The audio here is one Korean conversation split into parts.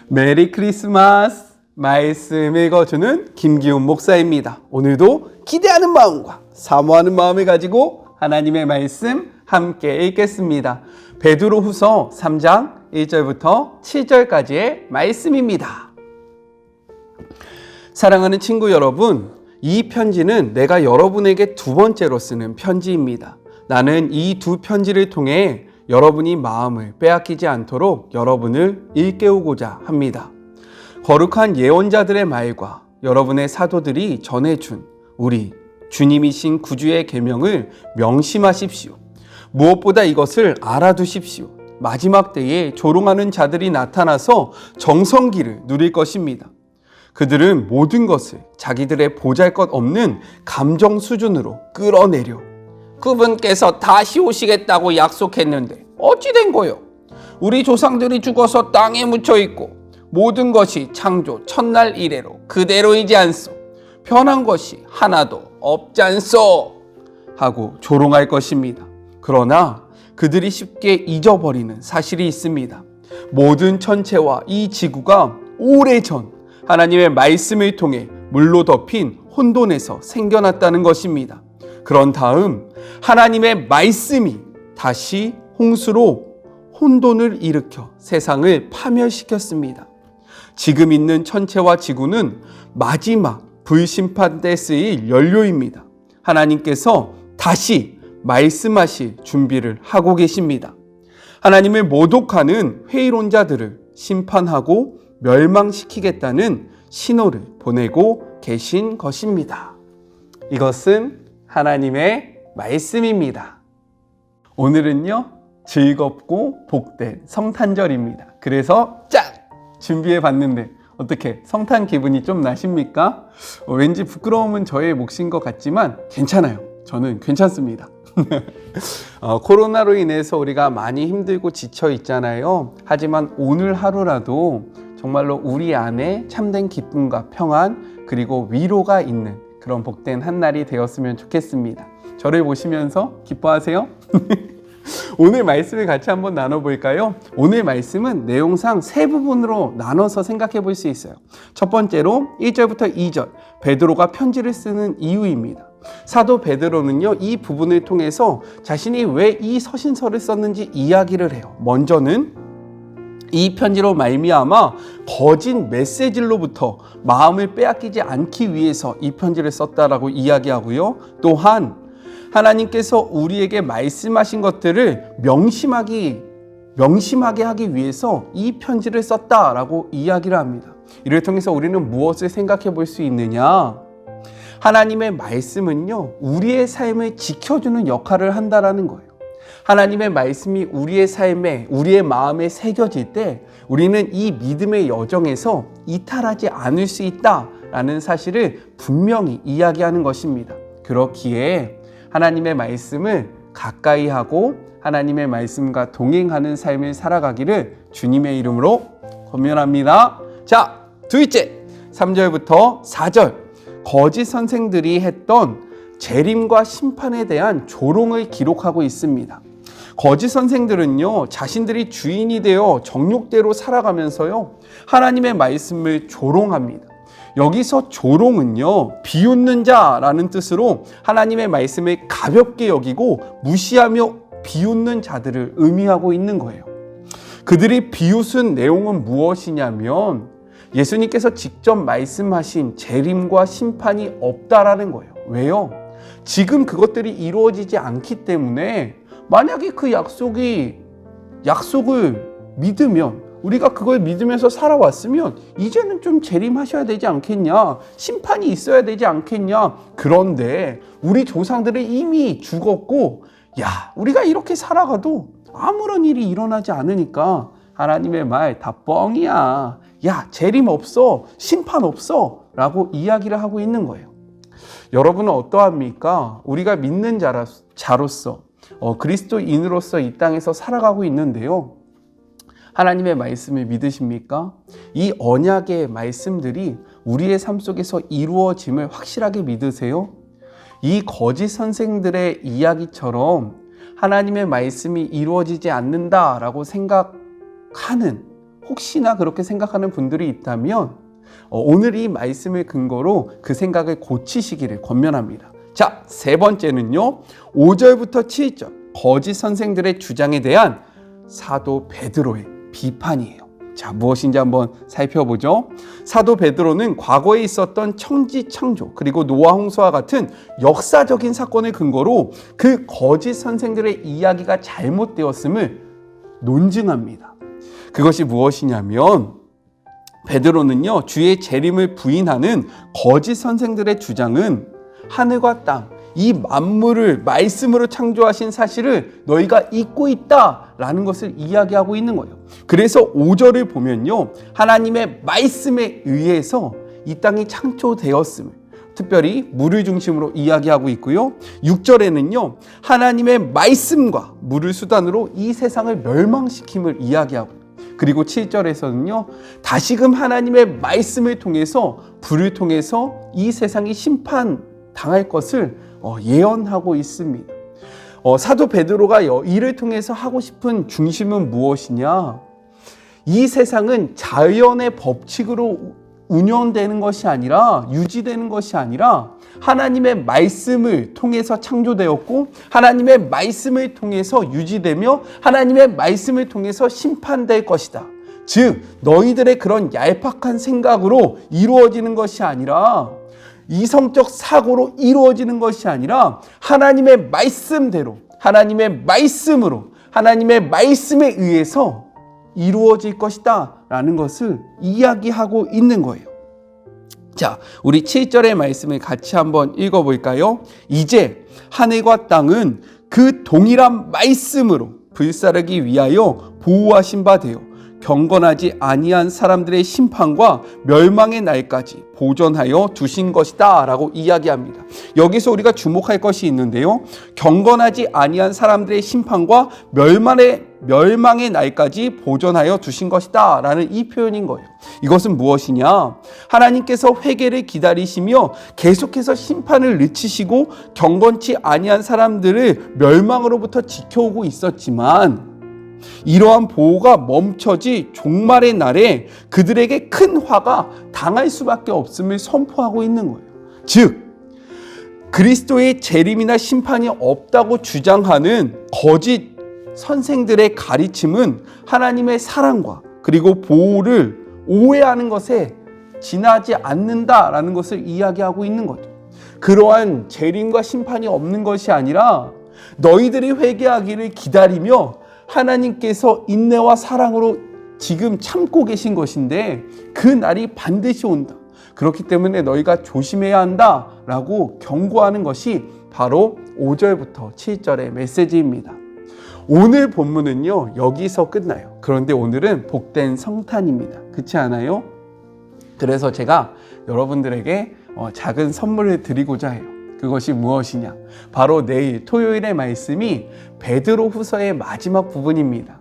메리 크리스마스! 말씀 읽어주는 김기훈 목사입니다. 오늘도 기대하는 마음과 사모하는 마음을 가지고 하나님의 말씀 함께 읽겠습니다. 베드로후서 3장 1절부터 7절까지의 말씀입니다. 사랑하는 친구 여러분, 이 편지는 내가 여러분에게 두 번째로 쓰는 편지입니다. 나는 이 두 편지를 통해 여러분이 마음을 빼앗기지 않도록 여러분을 일깨우고자 합니다. 거룩한 예언자들의 말과 여러분의 사도들이 전해준 우리 주님이신 구주의 계명을 명심하십시오. 무엇보다 이것을 알아두십시오. 마지막 때에 조롱하는 자들이 나타나서 정성기를 누릴 것입니다. 그들은 모든 것을 자기들의 보잘것없는 감정 수준으로 끌어내려 그분께서 다시 오시겠다고 약속했는데 어찌 된 거요? 우리 조상들이 죽어서 땅에 묻혀 있고 모든 것이 창조 첫날 이래로 그대로이지 않소. 변한 것이 하나도 없지 않소. 하고 조롱할 것입니다. 그러나 그들이 쉽게 잊어버리는 사실이 있습니다. 모든 천체와 이 지구가 오래전 하나님의 말씀을 통해 물로 덮인 혼돈에서 생겨났다는 것입니다. 그런 다음 하나님의 말씀이 다시 홍수로 혼돈을 일으켜 세상을 파멸시켰습니다. 지금 있는 천체와 지구는 마지막 불심판 때 쓰일 연료입니다. 하나님께서 다시 말씀하실 준비를 하고 계십니다. 하나님을 모독하는 회의론자들을 심판하고 멸망시키겠다는 신호를 보내고 계신 것입니다. 이것은 하나님의 말씀입니다. 오늘은요, 즐겁고 복된 성탄절입니다. 그래서 준비해 봤는데 어떻게 성탄 기분이 좀 나십니까? 왠지 부끄러움은 저의 몫인 것 같지만 괜찮아요. 저는 괜찮습니다. 코로나로 인해서 우리가 많이 힘들고 지쳐 있잖아요. 하지만 오늘 하루라도 정말로 우리 안에 참된 기쁨과 평안 그리고 위로가 있는 그런 복된 한 날이 되었으면 좋겠습니다. 저를 보시면서 기뻐하세요? 오늘 말씀을 같이 한번 나눠볼까요? 오늘 말씀은 내용상 세 부분으로 나눠서 생각해 볼 수 있어요. 첫 번째로 1절부터 2절, 베드로가 편지를 쓰는 이유입니다. 사도 베드로는요, 이 부분을 통해서 자신이 왜 이 서신서를 썼는지 이야기를 해요. 먼저는 이 편지로 말미암아 거짓 메시지로부터 마음을 빼앗기지 않기 위해서 이 편지를 썼다라고 이야기하고요. 또한 하나님께서 우리에게 말씀하신 것들을 명심하게 하기 위해서 이 편지를 썼다라고 이야기를 합니다. 이를 통해서 우리는 무엇을 생각해 볼 수 있느냐? 하나님의 말씀은요, 우리의 삶을 지켜주는 역할을 한다라는 거예요. 하나님의 말씀이 우리의 삶에, 우리의 마음에 새겨질 때 우리는 이 믿음의 여정에서 이탈하지 않을 수 있다라는 사실을 분명히 이야기하는 것입니다. 그렇기에 하나님의 말씀을 가까이 하고 하나님의 말씀과 동행하는 삶을 살아가기를 주님의 이름으로 권면합니다. 자, 둘째, 3절부터 4절. 거짓 선생들이 했던 재림과 심판에 대한 조롱을 기록하고 있습니다. 거짓 선생들은요, 자신들이 주인이 되어 정욕대로 살아가면서요, 하나님의 말씀을 조롱합니다. 여기서 조롱은요, 비웃는 자라는 뜻으로 하나님의 말씀을 가볍게 여기고 무시하며 비웃는 자들을 의미하고 있는 거예요. 그들이 비웃은 내용은 무엇이냐면 예수님께서 직접 말씀하신 재림과 심판이 없다라는 거예요. 왜요? 지금 그것들이 이루어지지 않기 때문에 만약에 그 약속을 믿으면, 우리가 그걸 믿으면서 살아왔으면 이제는 좀 재림하셔야 되지 않겠냐, 심판이 있어야 되지 않겠냐. 그런데 우리 조상들은 이미 죽었고, 우리가 이렇게 살아가도 아무런 일이 일어나지 않으니까 하나님의 말 다 뻥이야, 재림 없어, 심판 없어 라고 이야기를 하고 있는 거예요. 여러분은 어떠합니까? 우리가 믿는 자로서 그리스도인으로서 이 땅에서 살아가고 있는데요, 하나님의 말씀을 믿으십니까? 이 언약의 말씀들이 우리의 삶 속에서 이루어짐을 확실하게 믿으세요? 이 거짓 선생들의 이야기처럼 하나님의 말씀이 이루어지지 않는다라고 생각하는, 혹시나 그렇게 생각하는 분들이 있다면 오늘 이 말씀을 근거로 그 생각을 고치시기를 권면합니다. 자, 세 번째는요. 5절부터 7절 거짓 선생들의 주장에 대한 사도 베드로의 비판이에요. 자, 무엇인지 한번 살펴보죠. 사도 베드로는 과거에 있었던 천지창조 그리고 노아 홍수와 같은 역사적인 사건을 근거로 그 거짓 선생들의 이야기가 잘못되었음을 논증합니다. 그것이 무엇이냐면 베드로는요, 주의 재림을 부인하는 거짓 선생들의 주장은 하늘과 땅, 이 만물을 말씀으로 창조하신 사실을 너희가 잊고 있다라는 것을 이야기하고 있는 거예요. 그래서 5절을 보면요, 하나님의 말씀에 의해서 이 땅이 창조되었음을 특별히 물을 중심으로 이야기하고 있고요. 6절에는요, 하나님의 말씀과 물을 수단으로 이 세상을 멸망시킴을 이야기하고, 그리고 7절에서는요, 다시금 하나님의 말씀을 통해서 불을 통해서 이 세상이 심판당할 것을 예언하고 있습니다. 사도 베드로가 이를 통해서 하고 싶은 중심은 무엇이냐? 이 세상은 자연의 법칙으로 운영되는 것이 아니라 유지되는 것이 아니라 하나님의 말씀을 통해서 창조되었고 하나님의 말씀을 통해서 유지되며 하나님의 말씀을 통해서 심판될 것이다. 즉 너희들의 그런 얄팍한 생각으로 이루어지는 것이 아니라 이성적 사고로 이루어지는 것이 아니라 하나님의 말씀대로 하나님의 말씀으로 하나님의 말씀에 의해서 이루어질 것이다 라는 것을 이야기하고 있는 거예요. 자, 우리 7절의 말씀을 같이 한번 읽어볼까요? 이제 하늘과 땅은 그 동일한 말씀으로 불사르기 위하여 보호하신 바 되어 경건하지 아니한 사람들의 심판과 멸망의 날까지 보존하여 두신 것이다 라고 이야기합니다. 여기서 우리가 주목할 것이 있는데요, 경건하지 아니한 사람들의 심판과 멸망의 날까지 보존하여 두신 것이다 라는 이 표현인 거예요. 이것은 무엇이냐? 하나님께서 회개를 기다리시며 계속해서 심판을 늦추시고 경건치 아니한 사람들을 멸망으로부터 지켜오고 있었지만 이러한 보호가 멈춰지 종말의 날에 그들에게 큰 화가 당할 수밖에 없음을 선포하고 있는 거예요. 즉 그리스도의 재림이나 심판이 없다고 주장하는 거짓 선생들의 가르침은 하나님의 사랑과 그리고 보호를 오해하는 것에 지나지 않는다라는 것을 이야기하고 있는 거죠. 그러한 재림과 심판이 없는 것이 아니라 너희들이 회개하기를 기다리며 하나님께서 인내와 사랑으로 지금 참고 계신 것인데 그 날이 반드시 온다. 그렇기 때문에 너희가 조심해야 한다라고 경고하는 것이 바로 5절부터 7절의 메시지입니다. 오늘 본문은요, 여기서 끝나요. 그런데 오늘은 복된 성탄입니다. 그렇지 않아요? 그래서 제가 여러분들에게 작은 선물을 드리고자 해요. 그것이 무엇이냐? 바로 내일 토요일의 말씀이 베드로 후서의 마지막 부분입니다.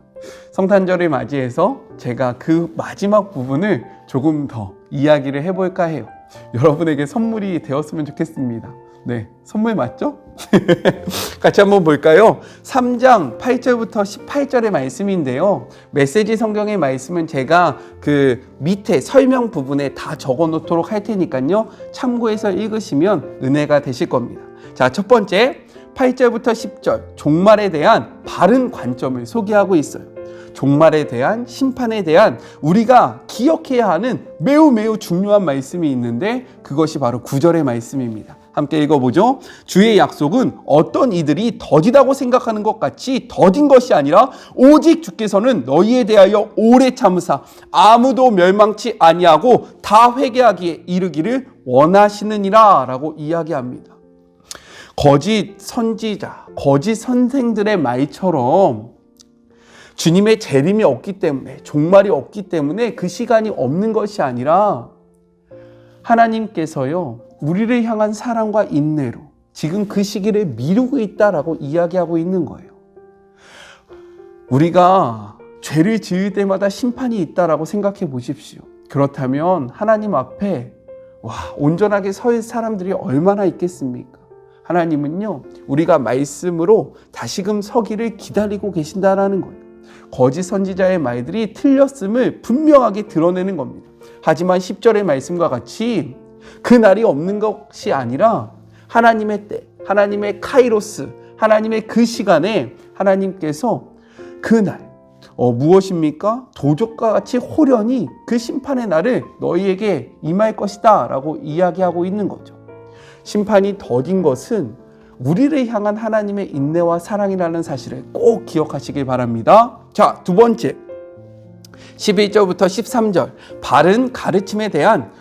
성탄절을 맞이해서 제가 그 마지막 부분을 조금 더 이야기를 해볼까 해요. 여러분에게 선물이 되었으면 좋겠습니다. 네, 선물 맞죠? 같이 한번 볼까요? 3장 8절부터 18절의 말씀인데요. 메시지 성경의 말씀은 제가 그 밑에 설명 부분에 다 적어 놓도록 할 테니까요. 참고해서 읽으시면 은혜가 되실 겁니다. 자, 첫 번째 8절부터 10절 종말에 대한 바른 관점을 소개하고 있어요. 종말에 대한 심판에 대한 우리가 기억해야 하는 매우 중요한 말씀이 있는데 그것이 바로 9절의 말씀입니다. 함께 읽어보죠. 주의 약속은 어떤 이들이 더디다고 생각하는 것 같이 더딘 것이 아니라 오직 주께서는 너희에 대하여 오래 참으사 아무도 멸망치 아니하고 다 회개하기에 이르기를 원하시느니라 라고 이야기합니다. 거짓 선지자, 거짓 선생들의 말처럼 주님의 재림이 없기 때문에 종말이 없기 때문에 그 시간이 없는 것이 아니라 하나님께서요 우리를 향한 사랑과 인내로 지금 그 시기를 미루고 있다라고 이야기하고 있는 거예요. 우리가 죄를 지을 때마다 심판이 있다라고 생각해 보십시오. 그렇다면 하나님 앞에 온전하게 설 사람들이 얼마나 있겠습니까? 하나님은요 우리가 말씀으로 다시금 서기를 기다리고 계신다라는 거예요. 거짓 선지자의 말들이 틀렸음을 분명하게 드러내는 겁니다. 하지만 10절의 말씀과 같이 그 날이 없는 것이 아니라 하나님의 때, 하나님의 카이로스, 하나님의 그 시간에 하나님께서 그 날, 무엇입니까? 도적과 같이 호련히 그 심판의 날을 너희에게 임할 것이다 라고 이야기하고 있는 거죠. 심판이 더딘 것은 우리를 향한 하나님의 인내와 사랑이라는 사실을 꼭 기억하시길 바랍니다. 자, 두 번째, 11절부터 13절 바른 가르침에 대한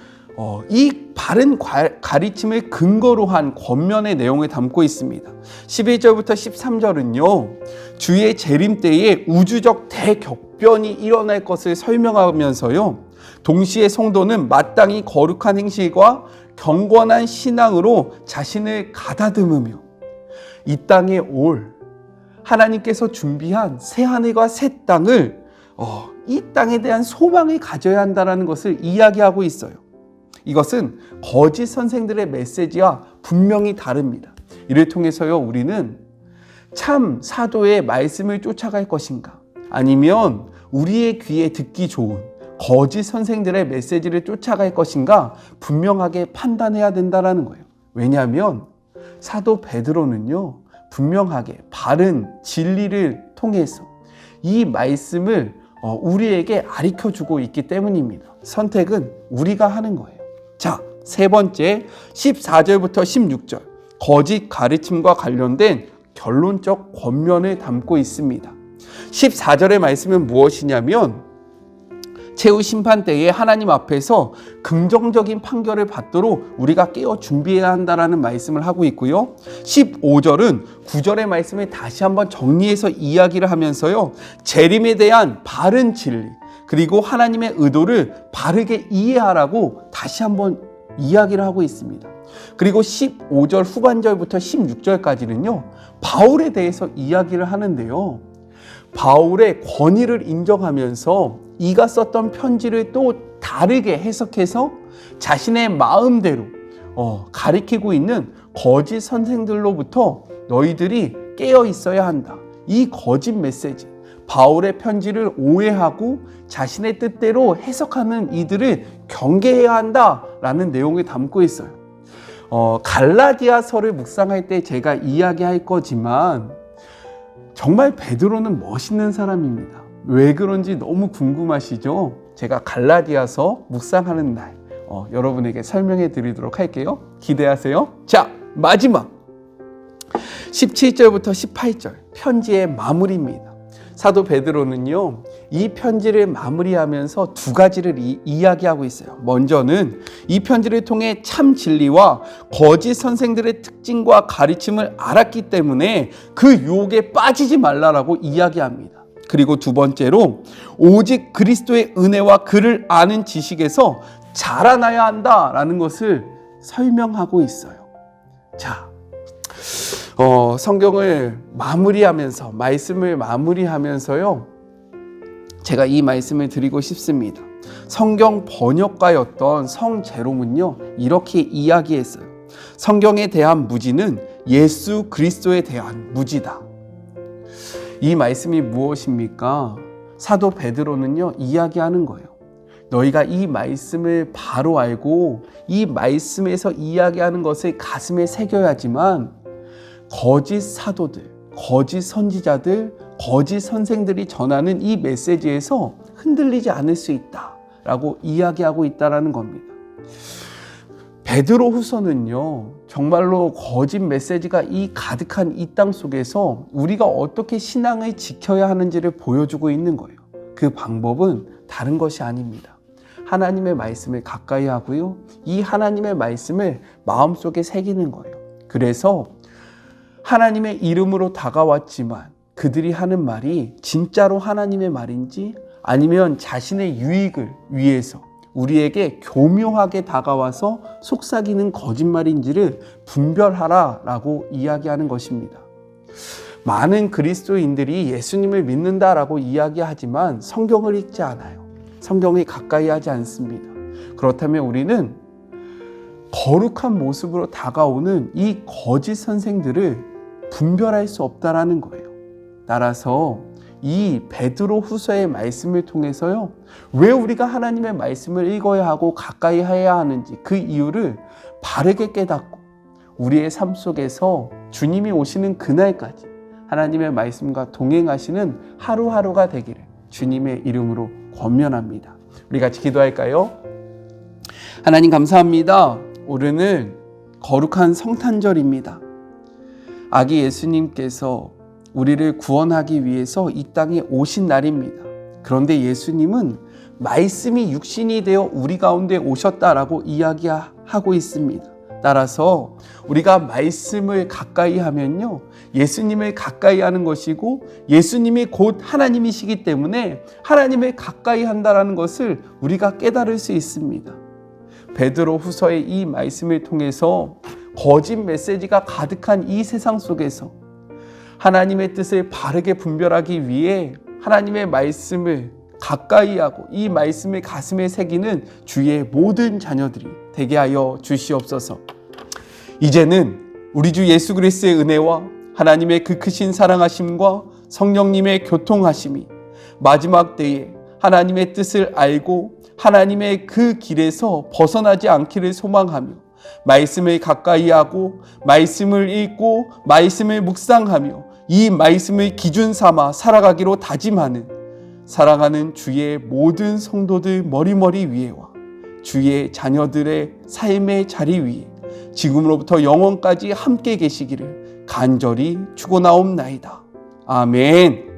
이 바른 가르침을 근거로 한 권면의 내용을 담고 있습니다. 11절부터 13절은요, 주의 재림 때에 우주적 대격변이 일어날 것을 설명하면서요, 동시에 성도는 마땅히 거룩한 행실과 경건한 신앙으로 자신을 가다듬으며 이 땅에 올 하나님께서 준비한 새 하늘과 새 땅을 이 땅에 대한 소망을 가져야 한다는 것을 이야기하고 있어요. 이것은 거짓 선생들의 메시지와 분명히 다릅니다. 이를 통해서요, 우리는 참 사도의 말씀을 쫓아갈 것인가, 아니면 우리의 귀에 듣기 좋은 거짓 선생들의 메시지를 쫓아갈 것인가 분명하게 판단해야 된다는 거예요. 왜냐하면 사도 베드로는요, 분명하게 바른 진리를 통해서 이 말씀을 우리에게 가르쳐주고 있기 때문입니다. 선택은 우리가 하는 거예요. 자, 세 번째, 14절부터 16절 거짓 가르침과 관련된 결론적 권면을 담고 있습니다. 14절의 말씀은 무엇이냐면, 최후 심판 때에 하나님 앞에서 긍정적인 판결을 받도록 우리가 깨어 준비해야 한다는 말씀을 하고 있고요. 15절은 9절의 말씀을 다시 한번 정리해서 이야기를 하면서요, 재림에 대한 바른 진리, 그리고 하나님의 의도를 바르게 이해하라고 다시 한번 이야기를 하고 있습니다. 그리고 15절 후반절부터 16절까지는요, 바울에 대해서 이야기를 하는데요, 바울의 권위를 인정하면서 이가 썼던 편지를 또 다르게 해석해서 자신의 마음대로 가리키고 있는 거짓 선생들로부터 너희들이 깨어 있어야 한다. 이 거짓 메시지, 바울의 편지를 오해하고 자신의 뜻대로 해석하는 이들을 경계해야 한다라는 내용을 담고 있어요. 갈라디아서를 묵상할 때 제가 이야기할 거지만 정말 베드로는 멋있는 사람입니다. 왜 그런지 너무 궁금하시죠? 제가 갈라디아서 묵상하는 날 여러분에게 설명해 드리도록 할게요. 기대하세요. 자, 마지막 17절부터 18절 편지의 마무리입니다. 사도 베드로는요, 이 편지를 마무리하면서 두 가지를 이야기하고 있어요. 먼저는 이 편지를 통해 참 진리와 거짓 선생들의 특징과 가르침을 알았기 때문에 그 유혹에 빠지지 말라라고 이야기합니다. 그리고 두 번째로 오직 그리스도의 은혜와 그를 아는 지식에서 자라나야 한다라는 것을 설명하고 있어요. 자, 성경을 마무리하면서, 말씀을 마무리하면서요, 제가 이 말씀을 드리고 싶습니다. 성경 번역가였던 성제롬은요, 이렇게 이야기했어요. 성경에 대한 무지는 예수 그리스도에 대한 무지다. 이 말씀이 무엇입니까? 사도 베드로는요, 이야기하는 거예요. 너희가 이 말씀을 바로 알고 이 말씀에서 이야기하는 것을 가슴에 새겨야지만 거짓 사도들, 거짓 선지자들, 거짓 선생들이 전하는 이 메시지에서 흔들리지 않을 수 있다라고 이야기하고 있다는 겁니다. 베드로 후서는요, 정말로 거짓 메시지가 가득한 이 땅 속에서 우리가 어떻게 신앙을 지켜야 하는지를 보여주고 있는 거예요. 그 방법은 다른 것이 아닙니다. 하나님의 말씀을 가까이 하고요, 이 하나님의 말씀을 마음속에 새기는 거예요. 그래서 하나님의 이름으로 다가왔지만 그들이 하는 말이 진짜로 하나님의 말인지 아니면 자신의 유익을 위해서 우리에게 교묘하게 다가와서 속삭이는 거짓말인지를 분별하라라고 이야기하는 것입니다. 많은 그리스도인들이 예수님을 믿는다라고 이야기하지만 성경을 읽지 않아요. 성경에 가까이 하지 않습니다. 그렇다면 우리는 거룩한 모습으로 다가오는 이 거짓 선생들을 분별할 수 없다라는 거예요. 따라서 이 베드로 후서의 말씀을 통해서요, 왜 우리가 하나님의 말씀을 읽어야 하고 가까이 해야 하는지 그 이유를 바르게 깨닫고 우리의 삶 속에서 주님이 오시는 그날까지 하나님의 말씀과 동행하시는 하루하루가 되기를 주님의 이름으로 권면합니다. 우리 같이 기도할까요? 하나님 감사합니다. 오늘은 거룩한 성탄절입니다. 아기 예수님께서 우리를 구원하기 위해서 이 땅에 오신 날입니다. 그런데 예수님은 말씀이 육신이 되어 우리 가운데 오셨다라고 이야기하고 있습니다. 따라서 우리가 말씀을 가까이 하면요, 예수님을 가까이 하는 것이고 예수님이 곧 하나님이시기 때문에 하나님을 가까이 한다는 것을 우리가 깨달을 수 있습니다. 베드로 후서의 이 말씀을 통해서 거짓 메시지가 가득한 이 세상 속에서 하나님의 뜻을 바르게 분별하기 위해 하나님의 말씀을 가까이 하고 이 말씀을 가슴에 새기는 주의 모든 자녀들이 되게 하여 주시옵소서. 이제는 우리 주 예수 그리스도의 은혜와 하나님의 그 크신 사랑하심과 성령님의 교통하심이 마지막 때에 하나님의 뜻을 알고 하나님의 그 길에서 벗어나지 않기를 소망하며 말씀을 가까이 하고 말씀을 읽고 말씀을 묵상하며 이 말씀을 기준 삼아 살아가기로 다짐하는 사랑하는 주의 모든 성도들 머리머리 위에와 주의 자녀들의 삶의 자리 위에 지금으로부터 영원까지 함께 계시기를 간절히 축원하옵나이다. 아멘.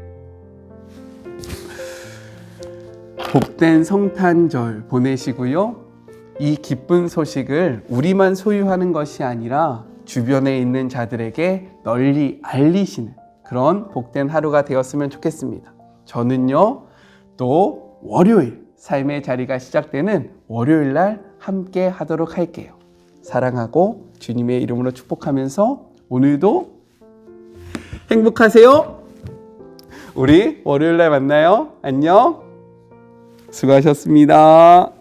복된 성탄절 보내시고요. 이 기쁜 소식을 우리만 소유하는 것이 아니라 주변에 있는 자들에게 널리 알리시는 그런 복된 하루가 되었으면 좋겠습니다. 저는요, 또 월요일 삶의 자리가 시작되는 월요일 날 함께 하도록 할게요. 사랑하고 주님의 이름으로 축복하면서 오늘도 행복하세요. 우리 월요일 날 만나요. 안녕. 수고하셨습니다.